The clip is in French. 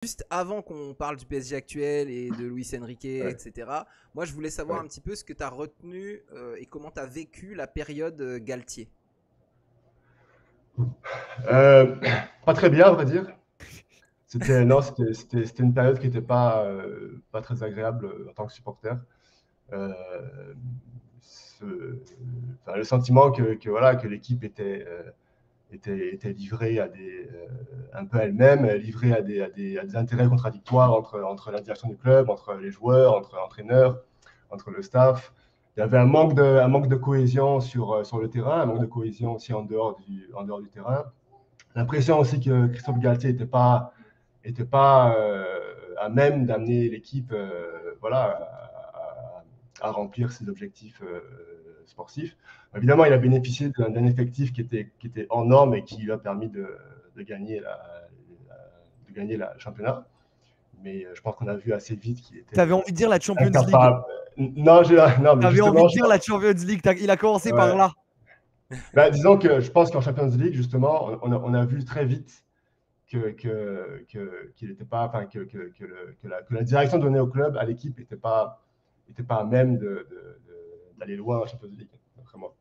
Juste avant qu'on parle du PSG actuel et de Luis Enrique, Ouais, etc., moi je voulais savoir un ouais. petit peu ce que tu as retenu et comment tu as vécu la période Galtier. Euh, Pas très bien, à vrai dire. Non, c'était une période qui n'était pas très agréable en tant que supporter. Euh, ce- le sentiment voilà, que l'équipe était livrée un peu elle-même, livrée à des intérêts contradictoires entre la direction du club, entre les joueurs, entre l'entraîneur, entre le staff. Il y avait un manque de cohésion sur le terrain, un manque de cohésion aussi en dehors du terrain. L'impression aussi que Christophe Galtier était pas à même d'amener l'équipe voilà, à remplir ses objectifs sportifs. Évidemment, il a bénéficié d'un effectif qui était hors norme et qui lui a permis de gagner de gagner le championnat. Mais je pense qu'on a vu assez vite qu'il T'avais était envie de dire la Champions League. incapable. Non, non, mais T'avais envie justement, de dire la Champions League. Il a commencé par ouais. là. Bah, disons que je pense qu'en Champions League, justement, on a vu très vite qu'il n'était pas, enfin, que la direction donnée au club, à l'équipe, était pas à même d'aller loin en Champions League, vraiment.